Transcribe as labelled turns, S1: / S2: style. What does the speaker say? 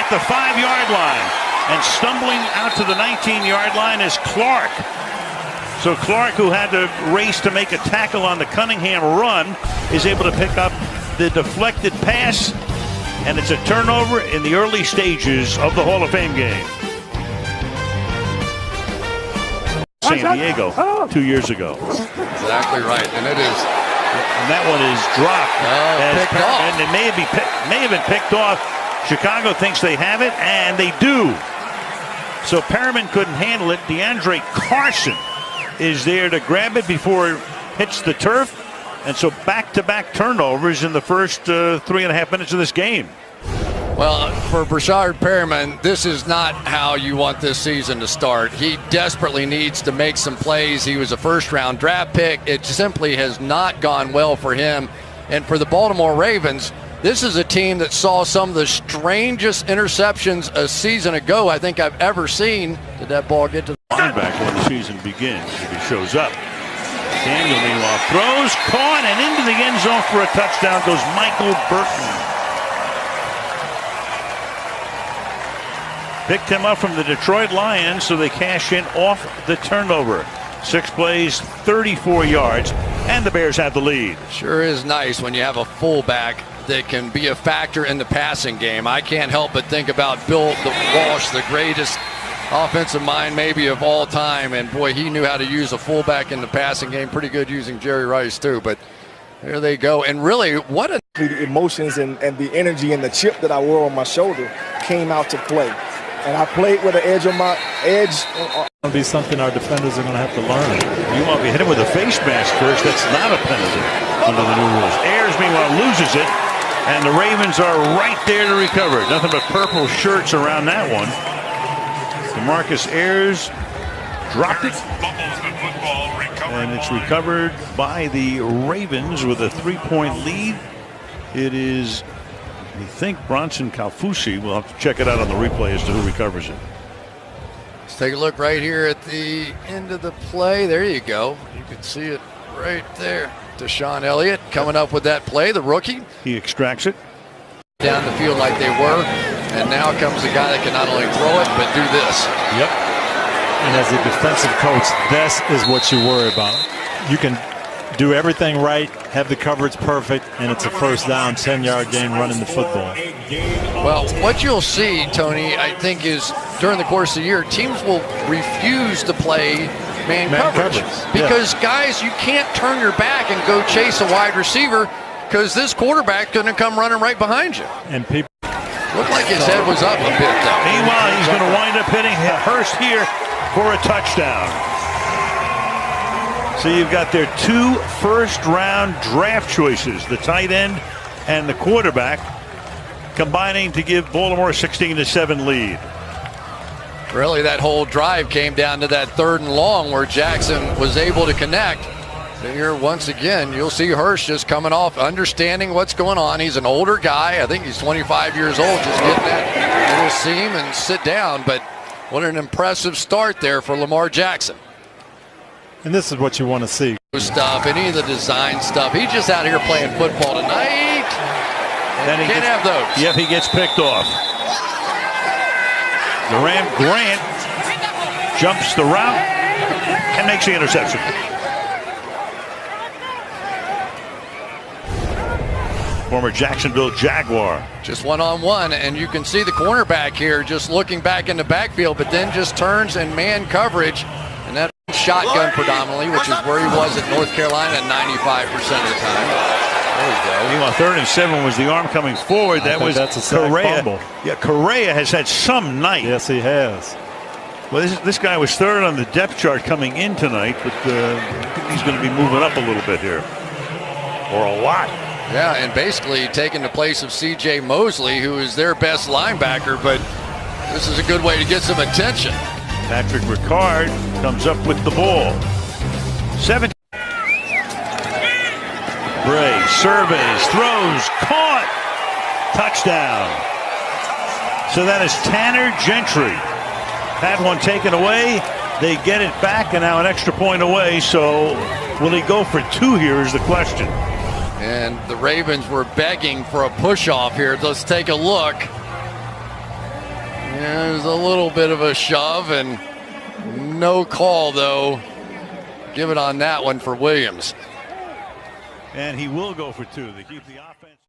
S1: at the 5-yard line. And stumbling out to the 19-yard line is Clark. So Clark, who had to race to make a tackle on the Cunningham run, is able to pick up the deflected pass. And it's a turnover in the early stages of the Hall of Fame game. San Diego 2 years ago.
S2: Exactly right, and it is.
S1: And that one is dropped.
S2: Picked off.
S1: And it may have been picked off. Chicago thinks they have it, and they do. So Perriman couldn't handle it. DeAndre Carson is there to grab it before it hits the turf. And so back-to-back turnovers in the first 3.5 minutes of this game.
S2: Well, for Brashard Perriman, this is not how you want this season to start. He desperately needs to make some plays. He was a first-round draft pick. It simply has not gone well for him. And for the Baltimore Ravens, this is a team that saw some of the strangest interceptions a season ago I think I've ever seen. Did that ball get to the
S1: linebacker when the season begins, if he shows up? Daniel, meanwhile, throws, caught, and into the end zone for a touchdown goes Michael Burton. Picked him up from the Detroit Lions, so they cash in off the turnover. 6 plays, 34 yards, and the Bears have the lead.
S2: Sure is nice when you have a fullback that can be a factor in the passing game. I can't help but think about Bill Walsh, the greatest offensive mind maybe of all time, and boy, he knew how to use a fullback in the passing game. Pretty good using Jerry Rice too, but there they go. And really, what a...
S3: The emotions and the energy and the chip that I wore on my shoulder came out to play. And I played with the edge on my edge.
S4: It'll be something our defenders are going to have to learn.
S1: You want to hit him with a face mask first. That's not a penalty under the new rules. Ayers, meanwhile, loses it. And the Ravens are right there to recover. Nothing but purple shirts around that one. DeMarcus Ayers dropped it. And it's recovered by the Ravens with a 3-point lead. It is... We think Bronson Kalfusi. We'll have to check it out on the replay as to who recovers it.
S2: Let's take a look right here at the end of the play. There you go. You can see it right there. Deshaun Elliott coming up with that play, the rookie.
S1: He extracts it.
S2: Down the field like they were. And now comes a guy that can not only throw it, but do this.
S4: Yep. And as a defensive coach, this is what you worry about. You can do everything right, have the coverage perfect, and it's a first down, 10-yard gain running the football.
S2: Well, what you'll see, Tony, I think is during the course of the year, teams will refuse to play man coverage. Because, guys, you can't turn your back and go chase a wide receiver because this quarterback's going to come running right behind you.
S4: And people
S2: looked like his head was up a bit, though.
S1: Meanwhile, he's going to wind up hitting Hurst here for a touchdown. So you've got their 2 first-round draft choices, the tight end and the quarterback, combining to give Baltimore a 16-7 lead.
S2: Really, that whole drive came down to that 3rd and long where Jackson was able to connect. Here, once again, you'll see Hurst just coming off, understanding what's going on. He's an older guy. I think he's 25 years old, just getting that little seam and sit down. But what an impressive start there for Lamar Jackson.
S4: And this is what you want to see.
S2: Stuff, any of the design stuff. He's just out here playing football tonight.
S1: Then he
S2: can't have those.
S1: Yep, he gets picked off. Grant jumps the route and makes the interception. Former Jacksonville Jaguar.
S2: Just one-on-one, and you can see the cornerback here just looking back in the backfield, but then just turns and man coverage. And that shotgun predominantly, which is where he was at North Carolina 95% of the time. There we go.
S1: Meanwhile, 3rd and 7 was the arm coming forward. That's a Correa. Yeah, Correa has had some night.
S4: Yes, he has.
S1: Well, this guy was 3rd on the depth chart coming in tonight, but he's going to be moving up a little bit here. Or a lot.
S2: Yeah, and basically taking the place of C.J. Mosley, who is their best linebacker, but this is a good way to get some attention.
S1: Patrick Ricard comes up with the ball. 17. Bray surveys, throws, caught, touchdown. So that is Tanner Gentry. Had one taken away. They get it back, and now an extra point away. So will he go for 2 here is the question.
S2: And the Ravens were begging for a push-off here. Let's take a look. There's a little bit of a shove, and no call, though. Give it on that one for Williams.
S1: And he will go for two. They keep the offense.